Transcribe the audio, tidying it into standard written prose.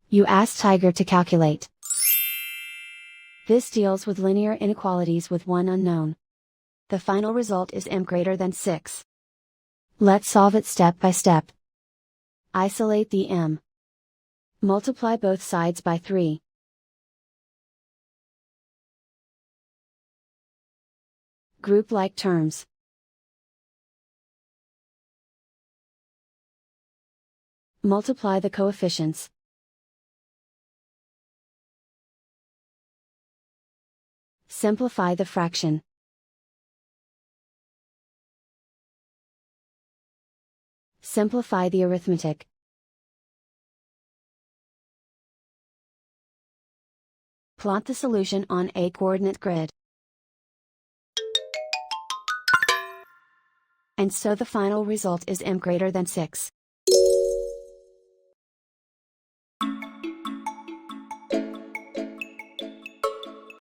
You ask Tiger to calculate. This deals with linear inequalities with one unknown. The final result is m greater than 6. Let's solve it step by step. Isolate the m. Multiply both sides by 3. Group like terms. Multiply the coefficients. Simplify the fraction. Simplify the arithmetic. Plot the solution on a coordinate grid. And so the final result is m greater than 6.